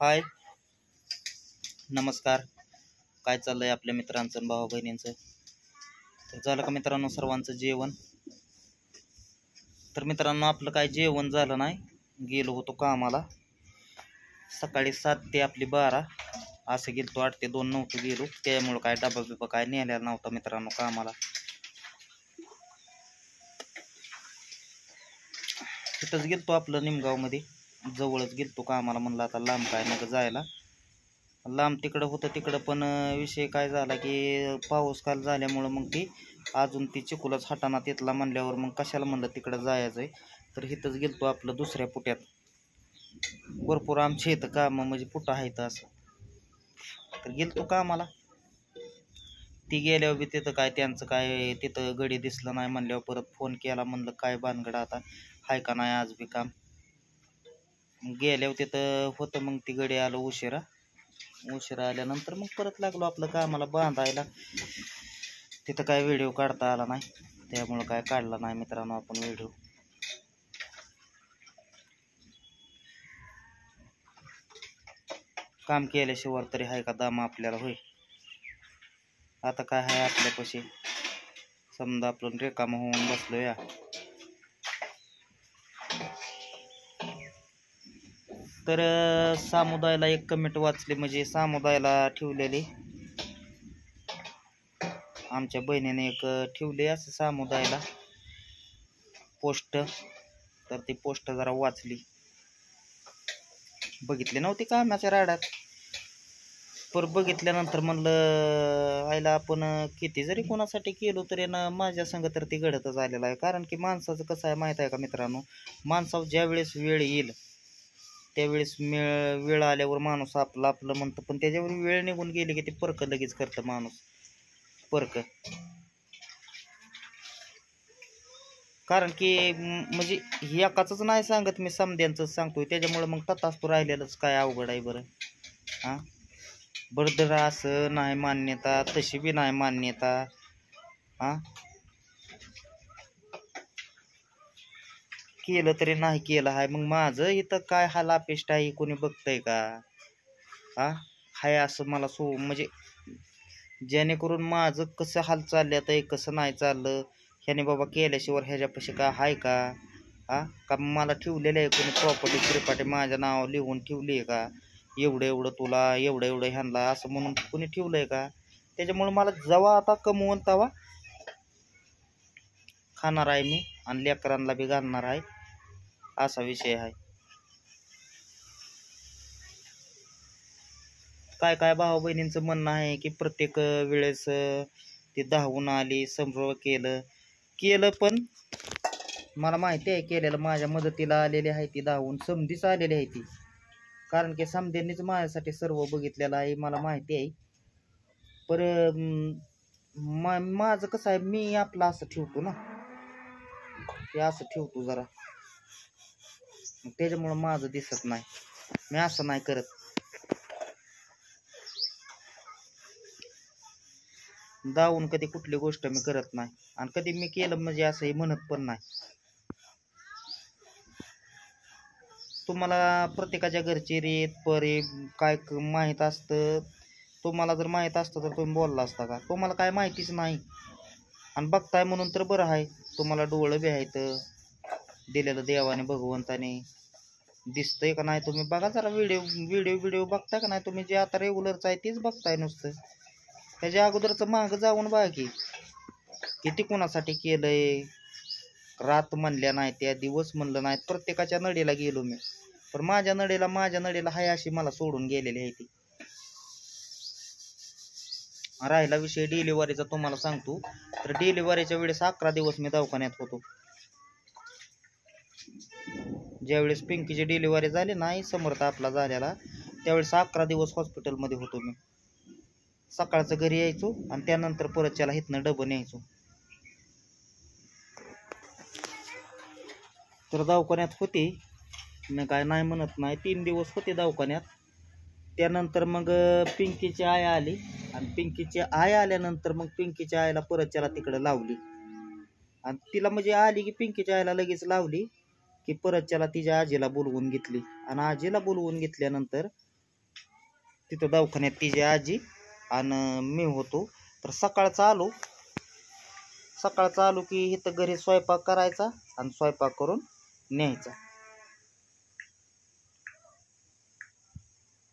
हाय, नमस्कार. काय चाललंय आपल्या मित्रांचं आणि भावा बहिणींचं? तर झालं का मित्रांनो सर्वांचं जेवण? तर मित्रांनो आपलं काय जेवण झालं नाही, गेलो होतो कामाला. सकाळी 7 ते आपली 12 असं गेलतो, 8 ते 2 नव्हतं गेलो. त्यामुळं काय डबा बिबा काय नेलेला नव्हता मित्रांनो कामाला. तिथंच गेलतो आपलं निमगावमध्ये, जवळच गेलतो कामाला. म्हणलं आता लांब काय नका जायला. लांब तिकडं होतं, तिकडं पण विषय काय झाला की पाऊस काल झाल्यामुळं मग ती अजून ती चिखलच हटाना तिथला म्हणल्यावर मग कशाला म्हणलं तिकडं जायचं आहे. तर इथंच गेलतो आपलं दुसऱ्या पुट्यात. भरपूर आमच्या इथं कामं म्हणजे पुटं आहेत असं. तर गेलतो कामाला. ती गेल्यावर बी तिथं काय त्यांचं काय तिथं गडी दिसलं नाही म्हणल्यावर परत फोन केला. म्हणलं काय भानगड आता हाय का नाही आज बी काम. गेल्यावर तिथं होतं, मग ती गडी आलं उशिरा आल्यानंतर मग परत लागलो आपलं कामाला बांधायला. तिथं काय व्हिडिओ काढता आला नाही, त्यामुळं काय काढला नाही मित्रांनो आपण व्हिडिओ. काम केल्याशिवाय तरी हाय का दाम आपल्याला? होय, आता काय आहे आपल्यापाशी? समजा आपण रिकामं होऊन बसलो या. तर सामुदायाला एक कमेंट वाचली, म्हणजे सामुदायाला ठेवलेली आमच्या बहिणीने एक ठेवली असं सामुदायाला पोस्ट. तर ती पोस्ट जरा वाचली, बघितली नव्हती कामाच्या राड्यात. पर बघितल्यानंतर म्हणलं आईला आपण किती जरी कोणासाठी केलो तरी ना माझ्या संग तर ती घडतच आलेलं आहे. कारण की माणसाचं कसं आहे माहीत आहे का मित्रांनो, माणसावर ज्या वेळेस वेळ येईल त्यावेळेस वेळ आल्यावर माणूस आपलं आपलं म्हणतं, पण त्याच्यावर वेळ निघून गेली की ते परक लगेच करतं माणूस. परक कारण की म्हणजे एकाच नाही सांगत मी, समद्यांचं सांगतोय. त्याच्यामुळं मग ततासपूर राहिलेलंच काय अवघड आहे बरं. हां, बरं असं नाही मान्यता, तशी बी नाही मान्यता. हां, केलं तरी नाही केलं आहे. मग माझं इथं काय हाल अपेष्ट आहे कोणी बघतंय का? हाय असं मला म्हणजे जेणेकरून माझं कसं हाल चालल्यात आहे, कसं नाही चाललं, ह्याने बाबा केल्याशिवाय ह्याच्यापाशी का हाय का? का मला ठेवलेलं आहे कोणी प्रॉपर्टी माझ्या नावावर लिहून ठेवली आहे का? एवढं एवढं तुला, एवढं एवढं ह्यांना असं म्हणून कोणी ठेवलं आहे का? त्याच्यामुळं मला जेव्हा आता कमवून तवा खाणार आहे मी आणि लेकरांना बी घालणार आहे, असा विषय आहे. काय काय भाऊ बहिणींचं म्हणणं आहे की प्रत्येक वेळेस ती धावून आली, समोर केलं पण मला माहिती आहे केलेलं. माझ्या मदतीला आलेली आहे ती धावून, समधीच आलेली आहे ती. कारण की समध्यांनीच माझ्यासाठी सर्व बघितलेलं आहे, मला माहिती आहे. पर माझं कसं आहे, मी आपलं असं ठेवतो ना, ते असं ठेवतो जरा, त्याच्यामुळं माझं दिसत नाही. मी असं नाही करत. दावून कधी कुठली गोष्ट मी करत नाही, आणि कधी मी केलं म्हणजे असं हे म्हणत पण नाही. तुम्हाला प्रत्येकाच्या घरची रीत परी काय माहीत असतं. तुम्हाला जर माहीत असतं तर तुम्ही बोलला असता का? तुम्हाला काय माहितीच नाही, आणि बघताय म्हणून तर बरं आहे. तुम्हाला डोळं बी आहेत दिलेलं देवाने, भगवंताने. दिसतंय का नाही तुम्ही बघा जरा. व्हिडिओ बघताय का नाही तुम्ही? जे आता रेग्युलरचं आहे तेच बघताय नुसतं. त्याच्या अगोदरचं मागं जाऊन बघा की किती कोणासाठी केलंय. रात म्हणल्या नाही त्या, दिवस म्हणलं नाही, प्रत्येकाच्या नडीला गेलो मी. पण माझ्या नडीला हाय अशी मला सोडून गेलेली आहे ती. राहिला विषय डिलिव्हरीचा तुम्हाला सांगतो, तर डिलिव्हरीच्या वेळेस 11 दिवस मी दवाखान्यात होतो. ज्यावेळेस पिंकीची डिलिव्हरी झाली नाही, समर्थ आपला झालेला, त्यावेळेस 11 दिवस हॉस्पिटलमध्ये होतो मी. सकाळचं घरी यायचो आणि त्यानंतर परत त्याला इथनं डबन यायचो. तर दवाखान्यात होते मी, काय नाही म्हणत नाही. 3 दिवस होते दवाखान्यात. त्यानंतर मग पिंकीची आई आली, आणि पिंकीची आई आल्यानंतर मग पिंकीच्या आईला परत त्याला तिकडं लावली. आणि तिला म्हणजे आली की पिंकीच्या आईला लगेच लावली की परत त्याला तिच्या आजीला बोलवून घेतली. आणि आजीला बोलवून घेतल्यानंतर तिथं दवाखान्यात तिची आजी आणि मी होतो. तर सकाळचा आलो की इथं घरी स्वयंपाक करायचा आणि स्वयंपाक करून न्यायचा.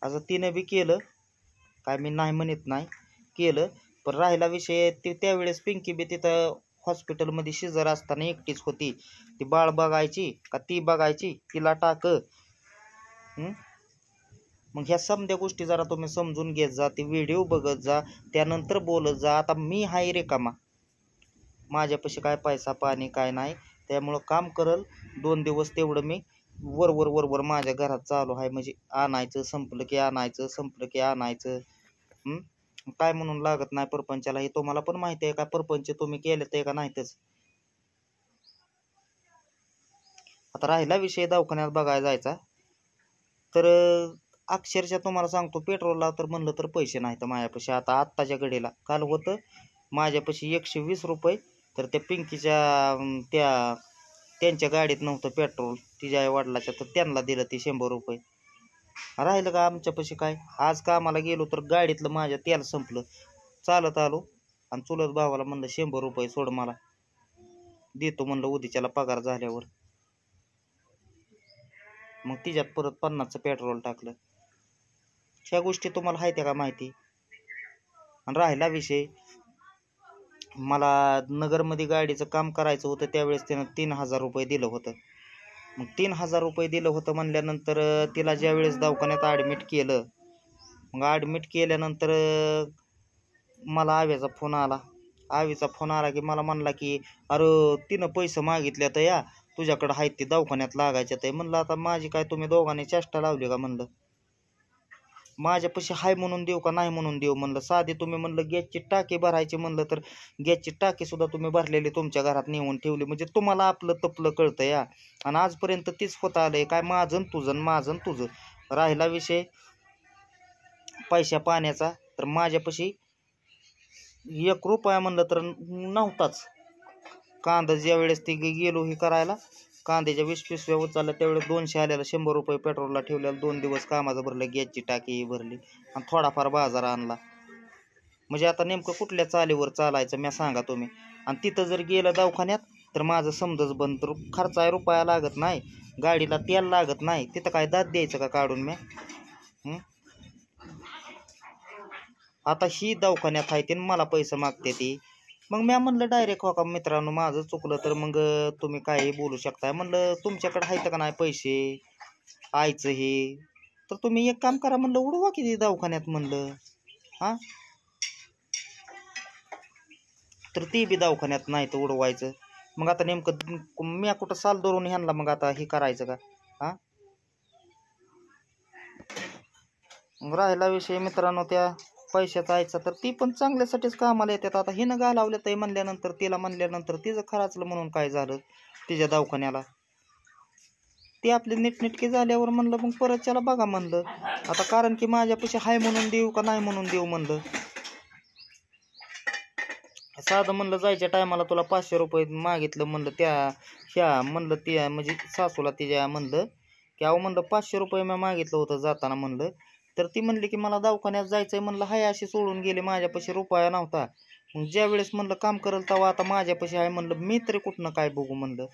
असं तिनं बी केलं, काय मी नाही म्हणत नाही, केलं. पण राहिला विषय त्यावेळेस पिंकी बी तिथं हॉस्पिटलमध्ये शिजर असताना एकटीच होती. ती बाळ बघायची का ती बघायची, तिला टाक. मग ह्या समध्या गोष्टी जरा तुम्ही समजून घेत जा, ती व्हिडिओ बघत जा, त्यानंतर बोलत जा. आता मी हाय रिकामा, माझ्यापाशी काय पैसा पाणी काय नाही, त्यामुळं काम करल 2 दिवस तेवढं मी वर माझ्या घरात चालू आहे. म्हणजे आणायचं संपलं की आणायचं, संपलं की आणायचं. काय म्हणून लागत नाही परपंचाला, हे तुम्हाला पण माहिती आहे का? परपंच तुम्ही केले ते का नाहीतच. आता राहिला विषय दवाखान्यात बघायला जायचा, तर अक्षरशः तुम्हाला सांगतो, पेट्रोलला तर म्हणलं तर पैसे नाहीत माझ्यापाशी. आता आत्ताच्या घडीला काल होतं माझ्यापाशी 120 रुपये, तर त्या पिंकीच्या त्यांच्या गाडीत नव्हतं पेट्रोल, तिच्या आई वडिलाच्या, तर त्यांना दिलं ते 100 रुपये. राहिलं का आमच्यापाशी काय? आज कामाला गेलो तर गाडीतलं माझ्या तेल संपलं, चालत आलो आणि चुलत भावाला म्हणलं 100 रुपये सोड, मला देतो म्हणलं उद्याच्याला पगार झाल्यावर. मग तिच्यात परत 50चं पेट्रोल टाकलं. ह्या गोष्टी तुम्हाला आहेत का माहिती? आणि राहिला विषय, मला नगरमध्ये गाडीचं काम करायचं होतं, त्यावेळेस त्यानं 3000 रुपये दिलं होतं. मग 3000 रुपये दिलं होतं म्हणल्यानंतर तिला ज्यावेळेस दवाखान्यात ॲडमिट केलं, मग ॲडमिट केल्यानंतर मला आव्याचा फोन आला की मला म्हणला की अरे तिनं पैसे मागितले तर या तुझ्याकडं आहेत ते दवाखान्यात लागायच्यात आहे. म्हणलं आता माझी काय तुम्ही दोघांनी चेष्टा लावली का? म्हणलं माझ्यापाशी हाय म्हणून देऊ का नाही म्हणून देऊ? म्हणलं साधी तुम्ही म्हणलं गॅसची टाकी भरायची म्हणलं तर गॅसची टाकी सुद्धा तुम्ही भरलेली तुमच्या घरात नेऊन ठेवली, म्हणजे तुम्हाला आपलं तपलं कळतं या. आणि आजपर्यंत तीच होत आलंय काय, माझं तुझं. राहिला विषय पैशा पाण्याचा, तर माझ्यापाशी 1 रुपया म्हणलं तर नव्हताच. कांदा ज्या वेळेस ती गेलो हे करायला, कांद्याच्या 20 पिशव्या उचलल्या, त्यावेळेस 200 आलेला, 100 रुपये पेट्रोलला ठेवलेला, 2 दिवस कामाचं भरलं, गॅसची टाकी भरली आणि थोडाफार बाजार आणला. म्हणजे आता नेमकं कुठल्या चालीवर चालायचं मी सांगा तुम्ही? आणि तिथं जर गेलं दवाखान्यात तर माझं समजच बंद, तर खर्चा रुपया लागत नाही, गाडीला तेल लागत नाही, तिथं काय दात द्यायचं का काढून मी? आता ही दवाखान्यात आहे ते मला पैसे मागते ती. मग मी म्हणलं डायरेक्ट, हो का मित्रांनो माझं चुकलं तर मग तुम्ही काही बोलू शकताय. म्हणलं तुमच्याकडे आहेत का नाही पैसे आईचं हे, तर तुम्ही एक काम करा म्हणलं, उडवा किती दवाखान्यात म्हणलं. तर ती बी दवाखान्यात नाही तर उडवायचं. मग आता नेमकं मी कुठं साल धरून ह्यांना मग आता हे करायचं का? मग राहिला विषय मित्रांनो त्या पैशाचा आयचा, तर ती पण चांगल्यासाठीच कामाला येतात. आता हिनं घालावलं ते म्हणल्यानंतर, तिला म्हणल्यानंतर तिचं खराचलं म्हणून काय झालं तिच्या दवाखान्याला? ती आपली नीटनेटकी झाल्यावर म्हणलं मग परत त्याला बघा म्हणलं. आता कारण की माझ्यापाशी हाय म्हणून देऊ का नाही म्हणून देऊ म्हणलं. साधं म्हणलं जायच्या टायमाला तुला 500 रुपये मागितलं म्हणलं, म्हणलं त्या म्हणजे सासूला तिच्या म्हणलं की अहो म्हणलं 500 रुपये मी मागितलं होतं जाताना म्हणलं, तर ती म्हणली की मला दवाखान्यात जायचंय म्हणलं, हाय अशी सोडून गेले, माझ्यापाशी रुपया नव्हता. मग ज्या वेळेस म्हणलं काम करल तेव्हा आता माझ्यापाशी आहे म्हणलं, मी तरी कुठनं काय बघू म्हणलं.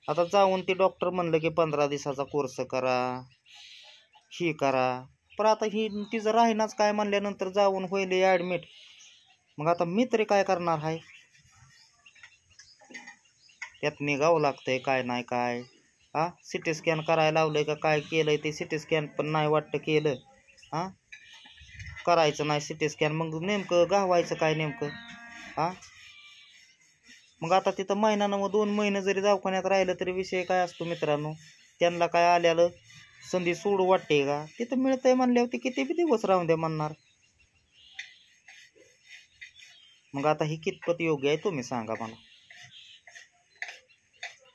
आता जाऊन ते डॉक्टर म्हणलं की 15 दिवसाचा कोर्स करा, ही करा. पण आता ही तिचं राहीनाच काय म्हणल्यानंतर जाऊन होईल ॲडमिट. मग आता मी तरी काय करणार आहे? त्यात निघावं लागतंय काय नाही काय. सिटी स्कॅन करायला लावलंय का काय केलंय ते, सिटी स्कॅन पण नाही वाटतं केलं. करायचं नाही सिटी स्कॅन, मग नेमकं गावायचं काय नेमकं? मग आता तिथं महिन्यानं मग 2 महिने जरी दवाखान्यात राहिलं तरी विषय काय असतो मित्रांनो? त्यांना काय आल्यालं संधी सोडू वाटते का? तिथं मिळतंय म्हणल्यावर किती बी दिवस राहून द्या म्हणणार. मग आता ही कितपत योग्य आहे तुम्ही सांगा मला.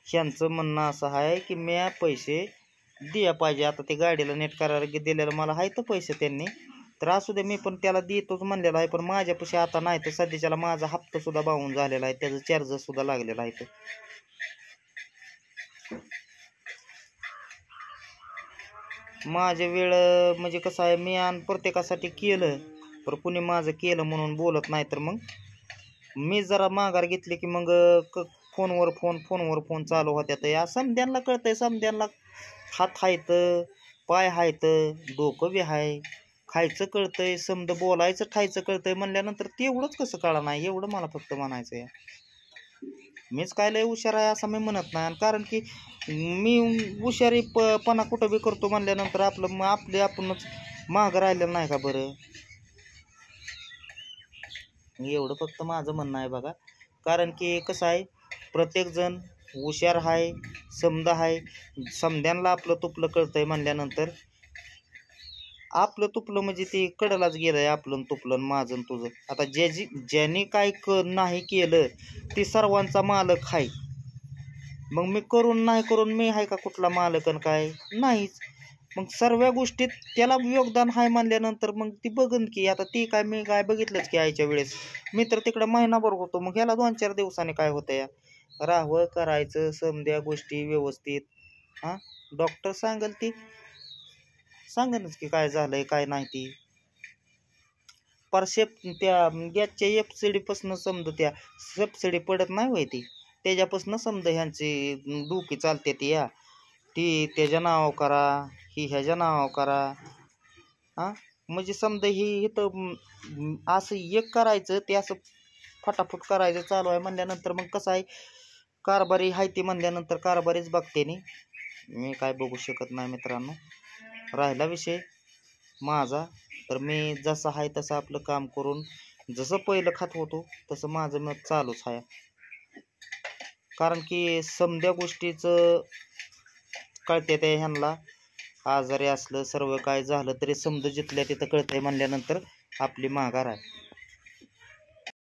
ह्यांचं म्हणणं असं आहे की मी पैसे द्या पाहिजे. आता ते गाडीला नेट करायला दिलेलं मला आहे तर पैसे त्यांनी, तर असू दे मी पण त्याला देतोच म्हणलेला आहे. पण माझ्यापाशी आता नाही तर सध्याच्याला माझा हप्ता सुद्धा बाहून झालेला आहे, त्याचं चार्जेस सुद्धा लागलेला आहे. माझे वेळ म्हणजे कसं आहे, मी आणि प्रत्येकासाठी केलं, पण कुणी माझं केलं म्हणून बोलत नाही, तर मग मी जरा माघार घेतली की मग फोनवर फोन चालू होत्यात. या समद्यांना कळतंय, समद्यांना हात आहेत, पाय आहेत, डोकं बी आहे, खायचं कळतंय, समद बोलायचं खायचं कळतंय म्हणल्यानंतर तेवढंच कसं कळा नाही, एवढं मला फक्त म्हणायचं आहे. मीच काय लय हुशार आहे असं मी म्हणत नाही, कारण की मी हुशारी पणा कुठं बी करतो म्हणल्यानंतर आपले आपणच मागं राहिलेलं नाही का बरं. एवढं फक्त माझं म्हणणं आहे बघा. कारण की कसं आहे, प्रत्येकजण हुशार आहे, समद आहे, समद्यांना आपलं तुपलं कळतंय म्हणल्यानंतर आपलं तुपलं म्हणजे ते कडलाच गेलंय, आपलं तुपलं माझं आणि तुझं. आता ज्याने काय नाही केलं ते सर्वांचा मालक आहे. मग मी करून नाही करून मी आहे का कुठला मालक आणि काय नाहीच. मग सर्व गोष्टीत त्याला योगदान आहे म्हणल्यानंतर मग ती बघन की आता ती काय मी काय बघितलंच की आईच्या वेळेस मी तर तिकडं महिनाभर होतो, मग ह्याला 2-4 दिवसांनी काय होतं या राहावं करायचं समद्या गोष्टी व्यवस्थित. हां, डॉक्टर सांगेल ती सांगेनच की काय झालंय काय नाही ती. परशेप त्या गॅसच्या एफसीडीपासून समजा त्या सबसिडी पडत नाही होय ती, त्याच्यापासून समजा ह्यांची डोकी चालते ती या ती त्याच्या नाव करा, ही ह्याच्या नाव करा. हां, म्हणजे समजा ही इथं असं एक करायचं ते असं फटाफट करायचं चालू आहे म्हणल्यानंतर मग कसं आहे, कारभारी आहे ती म्हणल्यानंतर कारभारीच बघते नी, मी काय बघू शकत नाही मित्रांनो. राहिला विषय माझा, तर मी जसं आहे तसं आपलं काम करून जसं पहिलं खात होतो तसं माझं मत चालूच आहे. कारण की समद्या गोष्टीचं कळते ते ह्यांना, आजारी असलं सर्व काय झालं तरी समजा जिथल्या तिथं कळतंय म्हणल्यानंतर आपली माघार आहे.